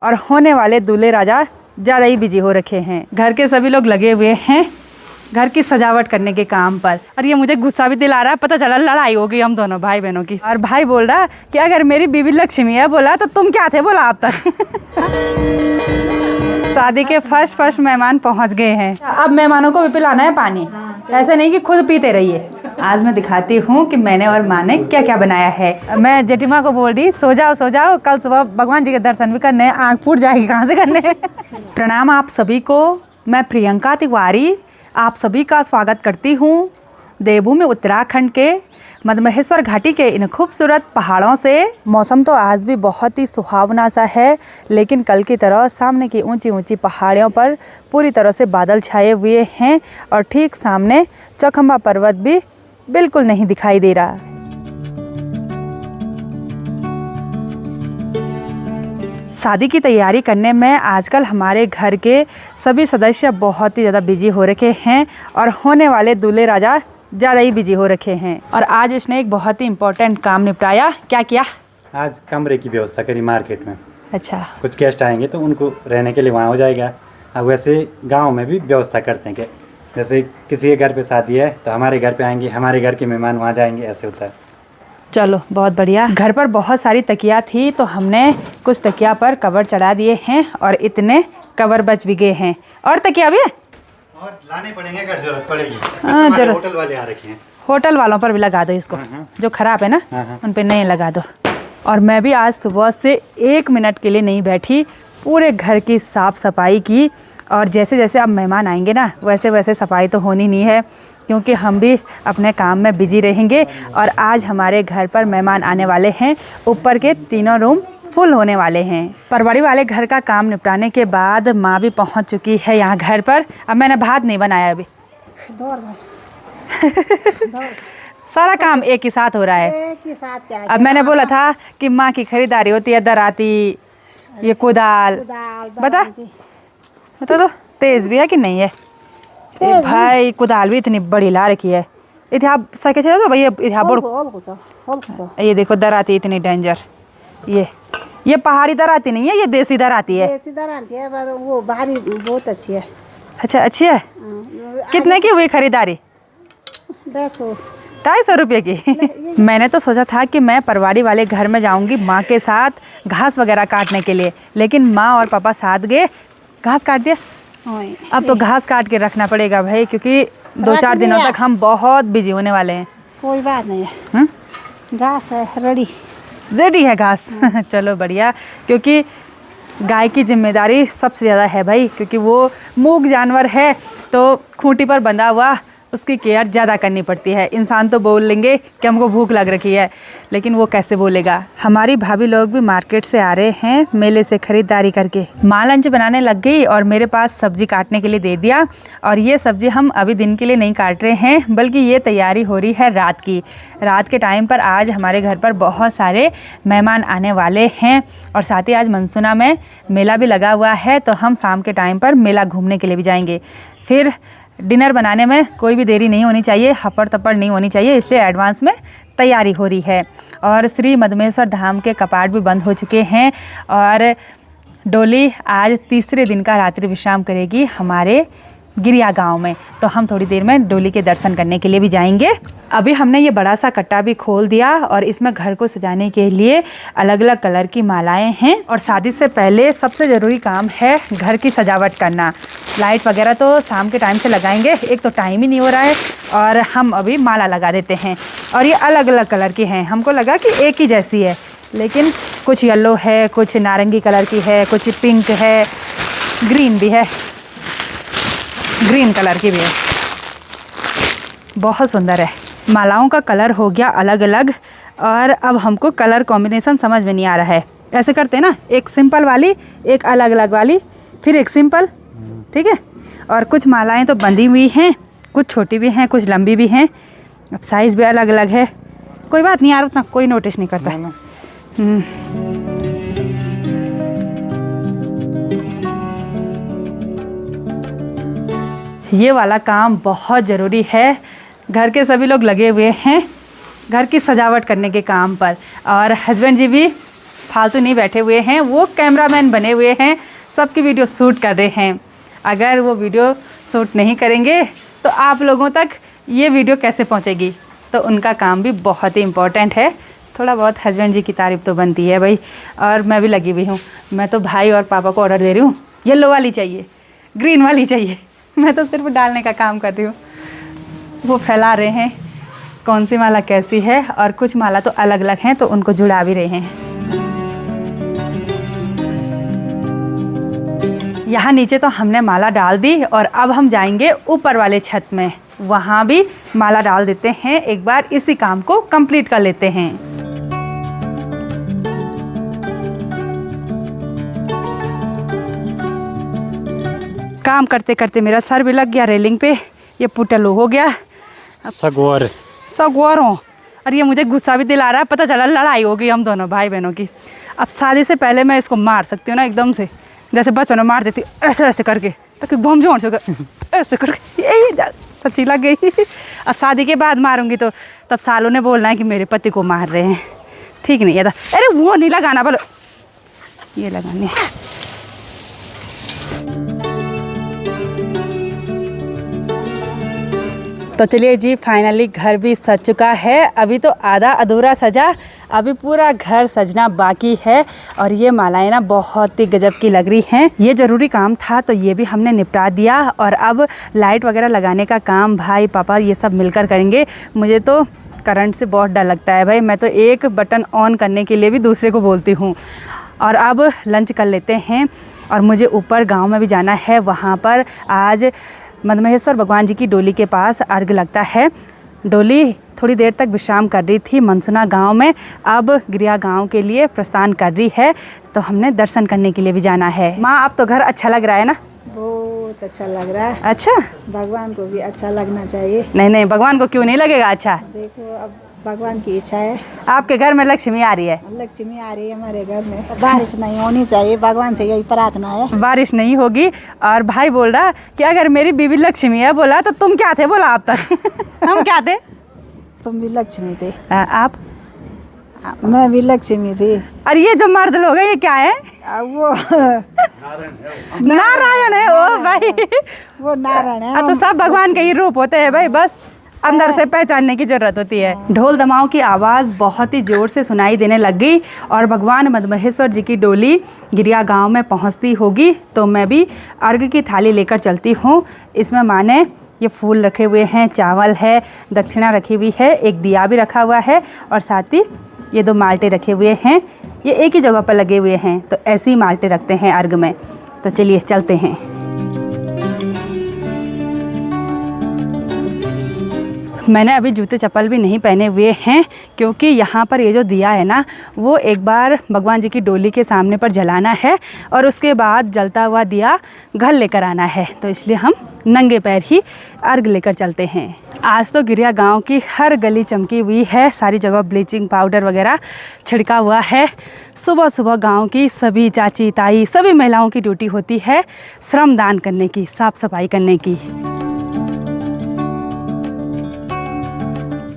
और होने वाले दूल्हे राजा ज़्यादा ही बिजी हो रखे हैं। घर के सभी लोग लगे हुए हैं घर की सजावट करने के काम पर। और ये मुझे गुस्सा भी दिला रहा है, पता चला लड़ाई हो गई हम दोनों भाई बहनों की। और भाई बोल रहा कि अगर मेरी बीवी लक्ष्मी है बोला तो तुम क्या थे बोला आप तक। शादी के फर्स्ट मेहमान पहुंच गए हैं। अब मेहमानों को भी पिलाना है पानी, ऐसे नहीं कि खुद पीते रहिए। आज मैं दिखाती हूँ कि मैंने और माँ ने क्या क्या बनाया है। मैं जेठीमा को बोल रही सो जाओ, कल सुबह भगवान जी के दर्शन भी करने हैं, आँख फूट जाएगी कहाँ से करने। प्रणाम आप सभी को, मैं प्रियंका तिवारी आप सभी का स्वागत करती हूँ देवभूमि उत्तराखंड के मधमहेश्वर घाटी के इन खूबसूरत पहाड़ों से। मौसम तो आज भी बहुत ही सुहावना सा है, लेकिन कल की तरह सामने की ऊंची ऊंची पहाड़ियों पर पूरी तरह से बादल छाए हुए हैं और ठीक सामने चौखंबा पर्वत भी बिल्कुल नहीं दिखाई दे रहा। शादी की तैयारी करने में आजकल हमारे घर के सभी सदस्य बहुत ही ज़्यादा बिजी हो रखे हैं और होने वाले दूल्हे राजा ज़्यादा ही बिजी हो रखे हैं। और आज इसने एक बहुत ही इम्पोर्टेंट काम निपटाया। क्या किया? आज कमरे की व्यवस्था करी मार्केट में। अच्छा, कुछ गेस्ट आएंगे तो उनको रहने के लिए वहाँ हो जाएगा। अब वैसे गांव में भी व्यवस्था करते हैं कि जैसे किसी के घर पे शादी है तो हमारे घर पे आएंगे, हमारे घर के मेहमान वहाँ जाएंगे, ऐसे होता है। चलो बहुत बढ़िया। घर पर बहुत सारी तकिया थी तो हमने कुछ तकिया पर कवर चढ़ा दिए हैं और इतने कवर बच भी गए हैं। और तकिया भी है और लाने पड़ेंगे अगर जरूरत पड़ेगी। जरूरत होटल वाले आ रखे हैं, होटल वालों पर भी लगा दो इसको। जो खराब है ना उन पे नहीं लगा दो। और मैं भी आज सुबह से 1 मिनट के लिए नहीं बैठी, पूरे घर की साफ़ सफाई की। और जैसे जैसे अब मेहमान आएंगे ना वैसे वैसे सफाई तो होनी नहीं है, क्योंकि हम भी अपने काम में बिजी रहेंगे। और आज हमारे घर पर मेहमान आने वाले हैं, ऊपर के तीनों रूम फुल होने वाले हैं। परवाड़ी वाले घर का काम निपटाने के बाद माँ भी पहुँच चुकी है यहाँ घर पर। अब मैंने भात नहीं बनाया अभी, सारा काम एक ही साथ हो रहा है। एक ही साथ क्या? अब मैंने बोला था कि माँ की खरीदारी होती है, दराती, ये कुदाल, बता तो तेज भी है कि नहीं है? भाई कुदाल भी इतनी बड़ी ला रखी है। इतिहास सके तो भैया इतिहास ये देखो दराती इतनी डेंजर। ये पहाड़ी दराती नहीं है, ये देसी दराती है। देसी दराती है पर वो भारी बहुत अच्छी है। अच्छा अच्छी है। कितने की हुई खरीदारी? 250 रुपये की। मैंने तो सोचा था कि मैं परवाड़ी वाले घर में जाऊंगी माँ के साथ घास वगैरह काटने के लिए, लेकिन माँ और पापा साथ गए, घास काट दिया। अब तो घास काट के रखना पड़ेगा भाई, क्योंकि 2-4 दिनों तक हम बहुत बिजी होने वाले हैं। कोई बात नहीं है, घास है रेडी है घास। चलो बढ़िया, क्योंकि गाय की जिम्मेदारी सबसे ज़्यादा है भाई, क्योंकि वो मूक जानवर है तो खूंटी पर बंधा हुआ उसकी केयर ज़्यादा करनी पड़ती है। इंसान तो बोल लेंगे कि हमको भूख लग रखी है, लेकिन वो कैसे बोलेगा। हमारी भाभी लोग भी मार्केट से आ रहे हैं मेले से खरीदारी करके। माँ लंच बनाने लग गई और मेरे पास सब्जी काटने के लिए दे दिया। और ये सब्जी हम अभी दिन के लिए नहीं काट रहे हैं, बल्कि ये तैयारी हो रही है रात की। रात के टाइम पर आज हमारे घर पर बहुत सारे मेहमान आने वाले हैं और साथ ही आज मनसूना में मेला भी लगा हुआ है, तो हम शाम के टाइम पर मेला घूमने के लिए भी जाएंगे। फिर डिनर बनाने में कोई भी देरी नहीं होनी चाहिए, हपड़ तपड़ नहीं होनी चाहिए, इसलिए एडवांस में तैयारी हो रही है। और श्री मधमेश्वर धाम के कपाट भी बंद हो चुके हैं और डोली आज तीसरे दिन का रात्रि विश्राम करेगी हमारे गिरिया गांव में, तो हम थोड़ी देर में डोली के दर्शन करने के लिए भी जाएंगे। अभी हमने ये बड़ा सा कट्टा भी खोल दिया और इसमें घर को सजाने के लिए अलग अलग कलर की मालाएं हैं। और शादी से पहले सबसे ज़रूरी काम है घर की सजावट करना। लाइट वगैरह तो शाम के टाइम से लगाएंगे, एक तो टाइम ही नहीं हो रहा है, और हम अभी माला लगा देते हैं। और ये अलग अलग कलर की हैं, हमको लगा कि एक ही जैसी है, लेकिन कुछ येलो है, कुछ नारंगी कलर की है, कुछ पिंक है, ग्रीन भी है, ग्रीन कलर की भी है। बहुत सुंदर है। मालाओं का कलर हो गया अलग अलग और अब हमको कलर कॉम्बिनेशन समझ में नहीं आ रहा है। ऐसे करते हैं ना, एक सिंपल वाली, एक अलग अलग वाली, फिर एक सिंपल, ठीक है। और कुछ मालाएं तो बंधी हुई हैं, कुछ छोटी भी हैं, कुछ लंबी भी हैं। अब साइज़ भी अलग अलग है। कोई बात नहीं यार, उतना कोई नोटिस नहीं करता। ये वाला काम बहुत ज़रूरी है। घर के सभी लोग लगे हुए हैं घर की सजावट करने के काम पर, और हस्बैंड जी भी फालतू नहीं बैठे हुए हैं, वो कैमरामैन बने हुए हैं, सबकी वीडियो शूट कर रहे हैं। अगर वो वीडियो शूट नहीं करेंगे तो आप लोगों तक ये वीडियो कैसे पहुंचेगी? तो उनका काम भी बहुत ही इम्पोर्टेंट है। थोड़ा बहुत हस्बैंड जी की तारीफ़ तो बनती है भाई, और मैं भी लगी हुई हूँ। मैं तो भाई और पापा को ऑर्डर दे रही हूँ, येलो वाली चाहिए, ग्रीन वाली चाहिए। मैं तो सिर्फ डालने का काम कर रही हूँ। वो फैला रहे हैं कौन सी माला कैसी है, और कुछ माला तो अलग अलग हैं तो उनको जुड़ा भी रहे हैं। यहाँ नीचे तो हमने माला डाल दी और अब हम जाएंगे ऊपर वाले छत में, वहाँ भी माला डाल देते हैं। एक बार इसी काम को कंप्लीट कर लेते हैं। काम करते करते मेरा सर भी लग गया रेलिंग पे, ये पुटलो हो गया सगोरों। और ये मुझे गुस्सा भी दिला रहा है, पता चला लड़ाई हो गई हम दोनों भाई बहनों की। अब शादी से पहले मैं इसको मार सकती हूँ ना एकदम से, जैसे बचपन में मार देती ऐसे ऐसे करके, ताकि बम जोड़ सके ऐसे करके, यही सच्ची लग गई। अब शादी के बाद मारूंगी तो तब सालों ने बोलना है कि मेरे पति को मार रहे हैं, ठीक नहीं है। अरे वो नहीं लगाना, बोलो ये लगाने। तो चलिए जी, फाइनली घर भी सज चुका है। अभी तो आधा अधूरा सजा, अभी पूरा घर सजना बाकी है। और ये मालाएं ना बहुत ही गजब की लग रही हैं। ये ज़रूरी काम था तो ये भी हमने निपटा दिया। और अब लाइट वगैरह लगाने का काम भाई पापा ये सब मिलकर करेंगे। मुझे तो करंट से बहुत डर लगता है भाई, मैं तो एक बटन ऑन करने के लिए भी दूसरे को बोलती हूँ। और अब लंच कर लेते हैं और मुझे ऊपर गाँव में भी जाना है। वहाँ पर आज मदमहेश्वर भगवान जी की डोली के पास अर्घ लगता है। डोली थोड़ी देर तक विश्राम कर रही थी मनसुना गांव में, अब गिरिया गांव के लिए प्रस्थान कर रही है, तो हमने दर्शन करने के लिए भी जाना है। माँ, अब तो घर अच्छा लग रहा है ना? बहुत अच्छा लग रहा है। अच्छा, भगवान को भी अच्छा लगना चाहिए। नहीं नहीं, भगवान को क्यों नहीं लगेगा अच्छा? देखो अब भगवान की इच्छा है। आपके घर में लक्ष्मी आ रही है? लक्ष्मी आ रही है हमारे घर में। बारिश नहीं होनी चाहिए, भगवान से यही प्रार्थना है। बारिश नहीं होगी। और भाई बोल रहा कि अगर मेरी बीवी लक्ष्मी है, बोला तो तुम क्या थे? बोला आप तक हम क्या थे? तुम भी लक्ष्मी थे। आप? मैं भी लक्ष्मी थी। और ये जो मर्द लोग हैं ये क्या है? वो नारायण है। ओ भाई, वो नारायण है। तो सब भगवान के ही रूप होते हैं भाई, बस अंदर से पहचानने की जरूरत होती है। ढोल दमाओं की आवाज़ बहुत ही ज़ोर से सुनाई देने लग गई और भगवान मदमहेश्वर जी की डोली गिरिया गांव में पहुंचती होगी। तो मैं भी अर्घ की थाली लेकर चलती हूं। इसमें माँ ने ये फूल रखे हुए हैं, चावल है, दक्षिणा रखी हुई है, एक दिया भी रखा हुआ है और साथ ही ये 2 माल्टे रखे हुए हैं। ये एक ही जगह पर लगे हुए हैं, तो ऐसे ही माल्टे रखते हैं अर्घ में। तो चलिए चलते हैं। मैंने अभी जूते चप्पल भी नहीं पहने हुए हैं, क्योंकि यहाँ पर ये जो दिया है ना, वो एक बार भगवान जी की डोली के सामने पर जलाना है और उसके बाद जलता हुआ दिया घर लेकर आना है। तो इसलिए हम नंगे पैर ही अर्घ लेकर चलते हैं। आज तो गिरिया गांव की हर गली चमकी हुई है, सारी जगह ब्लीचिंग पाउडर वगैरह छिड़का हुआ है। सुबह सुबह गांव की सभी चाची ताई सभी महिलाओं की ड्यूटी होती है श्रमदान करने की, साफ़ सफाई करने की।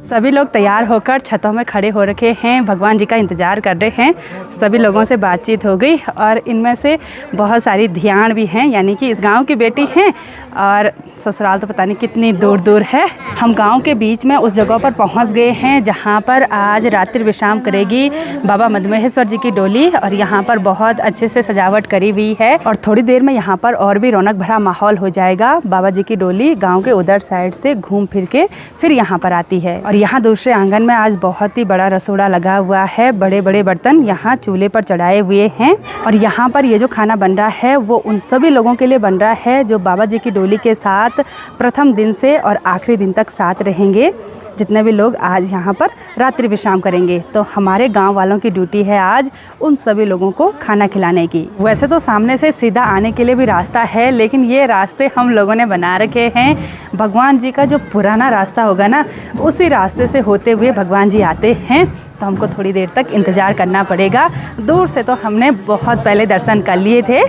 सभी लोग तैयार होकर छतों में खड़े हो रखे हैं, भगवान जी का इंतज़ार कर रहे हैं। सभी लोगों से बातचीत हो गई और इनमें से बहुत सारी धियान भी हैं, यानी कि इस गांव की बेटी हैं और ससुराल तो पता नहीं कितनी दूर दूर है। हम गांव के बीच में उस जगह पर पहुंच गए हैं जहां पर आज रात्रि विश्राम करेगी बाबा मदमहेश्वर जी की डोली। और यहां पर बहुत अच्छे से सजावट करी हुई है और थोड़ी देर में यहां पर और भी रौनक भरा माहौल हो जाएगा। बाबा जी की डोली गाँव के उधर साइड से घूम फिर के फिर यहाँ पर आती है। और यहाँ दूसरे आंगन में आज बहुत ही बड़ा रसोड़ा लगा हुआ है, बड़े बड़े बर्तन यहाँ चूल्हे पर चढ़ाए हुए हैं। और यहाँ पर ये जो खाना बन रहा है वो उन सभी लोगों के लिए बन रहा है जो बाबा जी की डोली के साथ प्रथम दिन से और आखिरी दिन तक साथ रहेंगे। जितने भी लोग आज यहाँ पर रात्रि विश्राम करेंगे, तो हमारे गांव वालों की ड्यूटी है आज उन सभी लोगों को खाना खिलाने की। वैसे तो सामने से सीधा आने के लिए भी रास्ता है, लेकिन ये रास्ते हम लोगों ने बना रखे हैं। भगवान जी का जो पुराना रास्ता होगा ना, उसी रास्ते से होते हुए भगवान जी आते हैं, तो हमको थोड़ी देर तक इंतज़ार करना पड़ेगा। दूर से तो हमने बहुत पहले दर्शन कर लिए थे।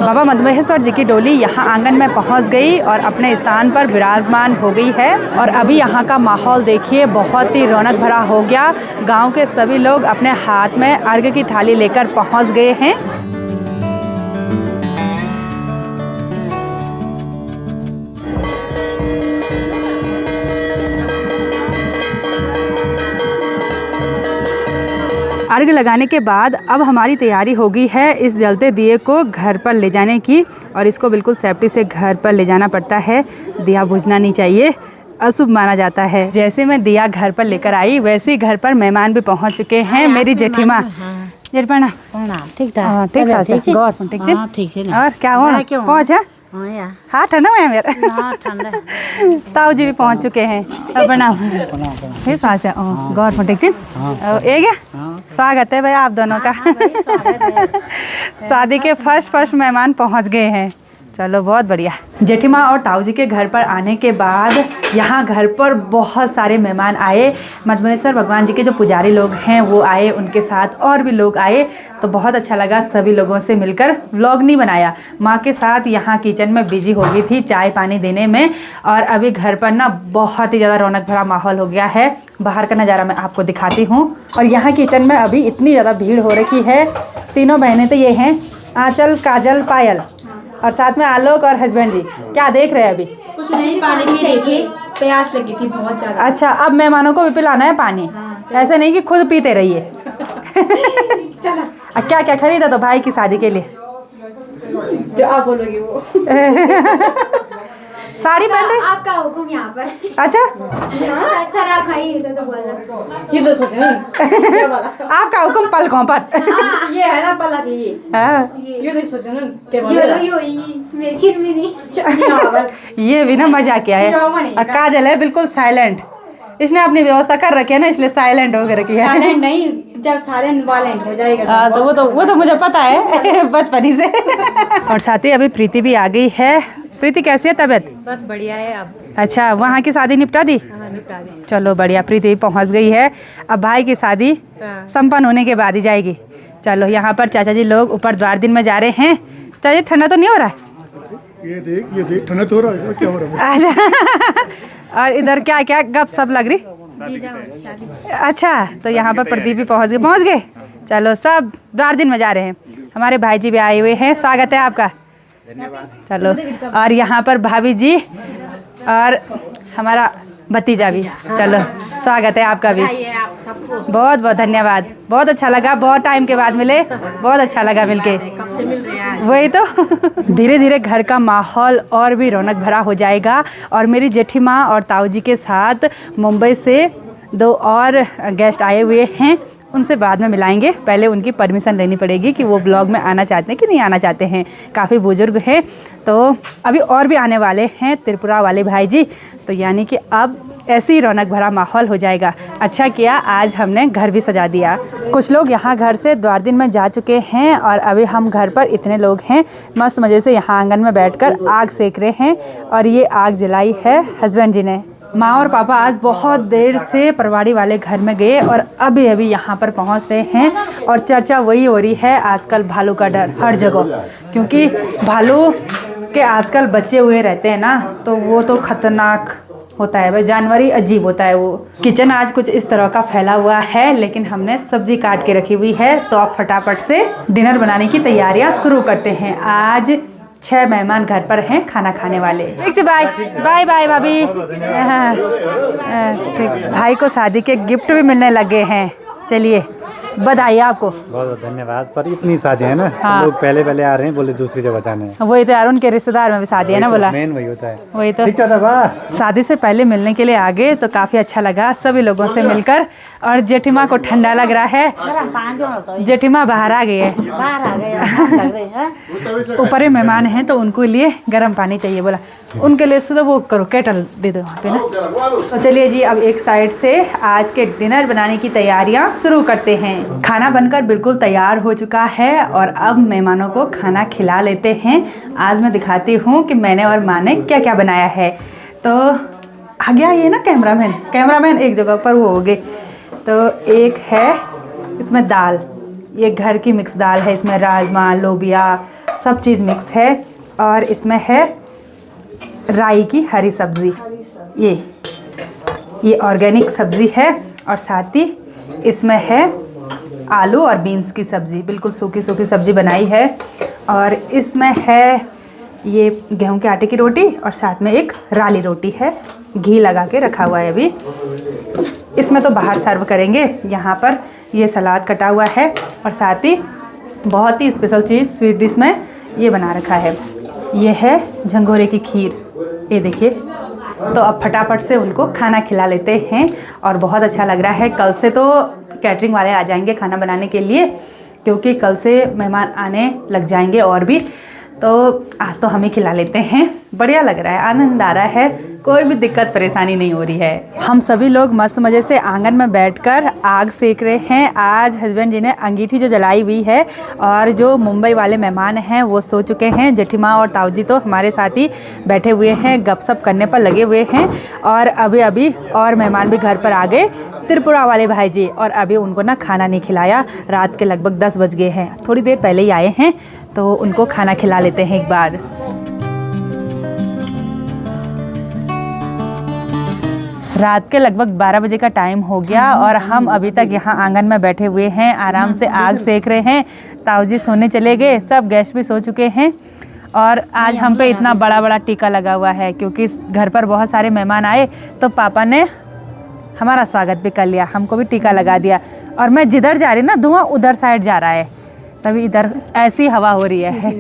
बाबा मधुमहेश्वर जी की डोली यहाँ आंगन में पहुँच गई और अपने स्थान पर विराजमान हो गई है। और अभी यहाँ का माहौल देखिए, बहुत ही रौनक भरा हो गया। गांव के सभी लोग अपने हाथ में अर्घ की थाली लेकर पहुँच गए हैं। अर्घ लगाने के बाद अब हमारी तैयारी हो गई है इस जलते दिए को घर पर ले जाने की। और इसको बिल्कुल सेफ्टी से घर पर ले जाना पड़ता है। दिया बुझना नहीं चाहिए, अशुभ माना जाता है। जैसे मैं दिया घर पर लेकर आई वैसे ही घर पर मेहमान भी पहुंच चुके हैं। मेरी जेठीमा जेठपना ठीक ठाक ठीक और क्या हो पहुँच है हाँ ठंडा हुआ है मेरा ताऊ जी भी पहुंच चुके हैं। प्रणाम फिर स्वागत है गौर ठीक है स्वागत है भाई आप दोनों का। शादी के फर्स्ट मेहमान पहुंच गए हैं। चलो बहुत बढ़िया। जेठीमा और ताऊ जी के घर पर आने के बाद यहाँ घर पर बहुत सारे मेहमान आए। मधुमहेश्वर भगवान जी के जो पुजारी लोग हैं वो आए, उनके साथ और भी लोग आए। तो बहुत अच्छा लगा सभी लोगों से मिलकर। व्लॉग नहीं बनाया, माँ के साथ यहाँ किचन में बिजी हो गई थी चाय पानी देने में। और अभी घर पर ना बहुत ही ज़्यादा रौनक भरा माहौल हो गया है। बाहर का नज़ारा मैं आपको दिखाती हूँ। और यहाँ किचन में अभी इतनी ज़्यादा भीड़ हो रखी है। तीनों बहनें तो ये हैं, आंचल, काजल, पायल और साथ में आलोक और हस्बैंड जी। क्या देख रहे हैं अभी? कुछ नहीं, पानी पी रही थी, प्यास लगी थी बहुत ज्यादा। अच्छा, अब मेहमानों को भी पिलाना है पानी। हाँ, ऐसे नहीं कि खुद पीते रहिए। क्या क्या खरीदा तो भाई की शादी के लिए? जो आप बोलोगे वो। साड़ी पहन रही? आपका हुक्म यहाँ पर। अच्छा सस्ता रखा ही तो बोल रहा। ये तो सोचे आपका हुक्म पलकों पर। ये है ना पलक, ये हाँ। ये तो सोचे ना क्या बोल यो रहा यो मेरी छिन में नहीं। ये भी ना मजा क्या है। और काजल है बिल्कुल साइलेंट। इसने अपनी व्यवस्था कर रखी है ना, इसलिए साइलेंट हो रखी है। साइलेंट नहीं, जब साइलेंट वालेंट हो जाएगा हाँ तो वो तो मुझे पता है बचपन ही से। और साथ ही अभी प्रीति भी आ गई है। प्रीति कैसी है तबीयत? बस बढ़िया है। अब अच्छा, वहाँ की शादी निपटा दी? निपटा दी। चलो बढ़िया, प्रीति भी पहुँच गई है। अब भाई की शादी संपन्न होने के बाद ही जाएगी। चलो यहाँ पर चाचा जी लोग ऊपर द्वार दिन में जा रहे हैं। चाचा जी ठंडा तो नहीं हो रहा है? ये देख ठंडा तो हो रहा है, क्या हो रहा है? अच्छा और इधर क्या क्या गप सब लग रही? अच्छा, तो यहाँ पर प्रदीप भी पहुँच गए। चलो सब द्वार दिन में जा रहे हैं। हमारे भाई जी भी आए हुए हैं, स्वागत है आपका। चलो, और यहाँ पर भाभी जी और हमारा भतीजा भी। चलो स्वागत है आपका भी। बहुत बहुत धन्यवाद, बहुत अच्छा लगा, बहुत टाइम के बाद मिले, बहुत अच्छा लगा मिलके। वही तो धीरे धीरे घर का माहौल और भी रौनक भरा हो जाएगा। और मेरी जेठीमा और ताऊ जी के साथ मुंबई से 2 और गेस्ट आए हुए हैं, उनसे बाद में मिलाएंगे। पहले उनकी परमिशन लेनी पड़ेगी कि वो ब्लॉग में आना चाहते हैं कि नहीं आना चाहते हैं। काफ़ी बुजुर्ग हैं, तो अभी और भी आने वाले हैं त्रिपुरा वाले भाई जी। तो यानी कि अब ऐसे ही रौनक भरा माहौल हो जाएगा। अच्छा किया आज हमने घर भी सजा दिया। कुछ लोग यहाँ घर से द्वार दिन में जा चुके हैं और अभी हम घर पर इतने लोग हैं, मस्त मज़े से यहाँ आंगन में बैठकर आग सेक रहे हैं। और ये आग जलाई है हस्बैंड जी ने। माँ और पापा आज बहुत देर से परवाड़ी वाले घर में गए और अभी अभी यहाँ पर पहुँच रहे हैं। और चर्चा वही हो रही है आजकल भालू का डर हर जगह, क्योंकि भालू के आजकल बच्चे हुए रहते हैं ना, तो वो तो खतरनाक होता है भाई, जानवर ही अजीब होता है वो। किचन आज कुछ इस तरह का फैला हुआ है, लेकिन हमने सब्जी काट के रखी हुई है। तो अब फटाफट से डिनर बनाने की तैयारियां शुरू करते हैं। आज 6 मेहमान घर पर हैं खाना खाने वाले। ठीक, बाय बाय बाय भाभी। हाँ, ठीक। भाई को शादी के गिफ्ट भी मिलने लगे हैं। चलिए बधाई आपको। बहुत बहुत धन्यवाद। पर इतनी शादी है ना, हाँ। लोग पहले आ रहे हैं, बोले दूसरी जगह जाने हैं। वही तो यार, उनके रिश्तेदार में भी शादी है ना, बोला मेन वही होता है। वही तो। ठीक था, शादी से पहले मिलने के लिए आ गए तो काफ़ी अच्छा लगा सभी लोगों से मिलकर। और जेठीमा को ठंडा लग रहा है, जेठीमा बाहर आ गई है। ऊपर ही मेहमान हैं तो उनको लिए गर्म पानी चाहिए, बोला उनके लिए तो वो करो, केटल दे दो वहाँ पे ना। तो चलिए जी, अब एक साइड से आज के डिनर बनाने की तैयारियां शुरू करते हैं। खाना बनकर बिल्कुल तैयार हो चुका है और अब मेहमानों को खाना खिला लेते हैं। आज मैं दिखाती हूँ कि मैंने और माँ ने क्या क्या बनाया है। तो आ गया ये ना कैमरामैन एक जगह पर वो हो गए। तो एक है इसमें दाल, ये घर की मिक्स दाल है, इसमें राजमा, लोबिया, सब चीज़ मिक्स है। और इसमें है राई की हरी सब्ज़ी, ये ऑर्गेनिक सब्ज़ी है। और साथ ही इसमें है आलू और बीन्स की सब्ज़ी, बिल्कुल सूखी सूखी सब्ज़ी बनाई है। और इसमें है ये गेहूं के आटे की रोटी और साथ में एक राली रोटी है, घी लगा के रखा हुआ है अभी। इसमें तो बाहर सर्व करेंगे। यहाँ पर ये सलाद कटा हुआ है और साथ ही बहुत ही स्पेशल चीज़ स्वीट डिश में ये बना रखा है, ये है झंगोरे की खीर। ये देखिए। तो अब फटाफट से उनको खाना खिला लेते हैं और बहुत अच्छा लग रहा है। कल से तो कैटरिंग वाले आ जाएंगे खाना बनाने के लिए, क्योंकि कल से मेहमान आने लग जाएंगे और भी। तो आज तो हम ही खिला लेते हैं। बढ़िया लग रहा है, आनंद आ रहा है, कोई भी दिक्कत परेशानी नहीं हो रही है। हम सभी लोग मस्त मज़े से आंगन में बैठकर आग सेक रहे हैं। आज हस्बैंड जी ने अंगीठी जो जलाई हुई है और जो मुंबई वाले मेहमान हैं वो सो चुके हैं। जेठीमाँ और ताऊ जी तो हमारे साथ ही बैठे हुए हैं, गपशप करने पर लगे हुए हैं। और अभी और मेहमान भी घर पर आ गए, त्रिपुरा वाले भाई जी। और अभी उनको ना खाना नहीं खिलाया, रात के लगभग 10 बज गए हैं, थोड़ी देर पहले ही आए हैं। तो उनको खाना खिला लेते हैं एक बार। रात के लगभग 12 बजे का टाइम हो गया और हम अभी तक यहाँ आंगन में बैठे हुए हैं, आराम से आग सेक रहे हैं। ताऊ जी सोने चले गए, सब गेस्ट भी सो चुके हैं। और आज हम पे इतना बड़ा बड़ा टीका लगा हुआ है क्योंकि घर पर बहुत सारे मेहमान आए, तो पापा ने हमारा स्वागत भी कर लिया, हमको भी टीका लगा दिया। और मैं जिधर जा रही ना, धुआं उधर साइड जा रहा है, तभी इधर ऐसी हवा हो रही है।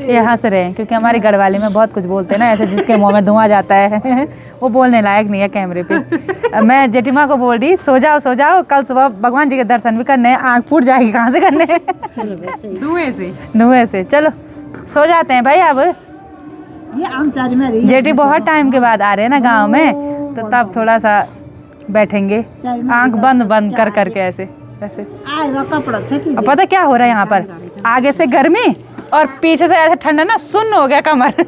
ये हंस रहे हैं क्योंकि हमारी गढ़वाली में बहुत कुछ बोलते हैं ना, ऐसे जिसके मुंह में धुआं जाता है वो बोलने लायक नहीं है कैमरे पे। मैं जेठीमा को बोल रही सो जाओ, कल सुबह भगवान जी के दर्शन भी करने हैं, आँख फूट जाएगी, कहाँ से करने हैं? धुएं से चलो सो जाते हैं भाई। अब जेठी बहुत टाइम के बाद आ रहे हैं ना गाँव में, तो तब थोड़ा सा बैठेंगे आँख बंद कर करके ऐसे वैसे। अब पता क्या हो रहा है यहाँ पर, आगे से गर्मी और पीछे से ऐसे ठंडा ना, सुन्न हो गया कमर।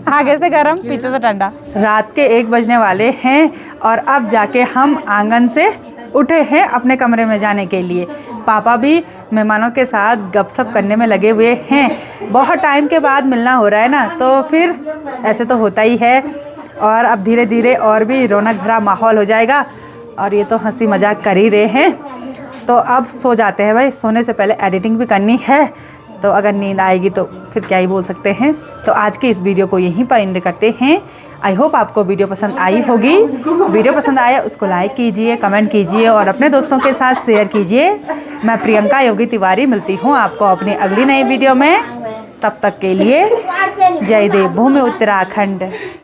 आगे से गर्म, पीछे से ठंडा। रात के 1 बजने वाले हैं और अब जाके हम आंगन से उठे हैं अपने कमरे में जाने के लिए। पापा भी मेहमानों के साथ गपशप करने में लगे हुए हैं। बहुत टाइम के बाद मिलना हो रहा है ना, तो फिर ऐसे तो होता ही है। और अब धीरे धीरे और भी रौनक भरा माहौल हो जाएगा। और ये तो हंसी मजाक कर ही रहे हैं, तो अब सो जाते हैं भाई। सोने से पहले एडिटिंग भी करनी है, तो अगर नींद आएगी तो फिर क्या ही बोल सकते हैं। तो आज की इस वीडियो को यहीं पर एंड करते हैं। आई होप आपको वीडियो पसंद आई होगी। वीडियो पसंद आया उसको लाइक कीजिए, कमेंट कीजिए और अपने दोस्तों के साथ शेयर कीजिए। मैं प्रियंका योगी तिवारी मिलती हूँ आपको अपनी अगली नई वीडियो में। तब तक के लिए जय देव भूमि उत्तराखंड।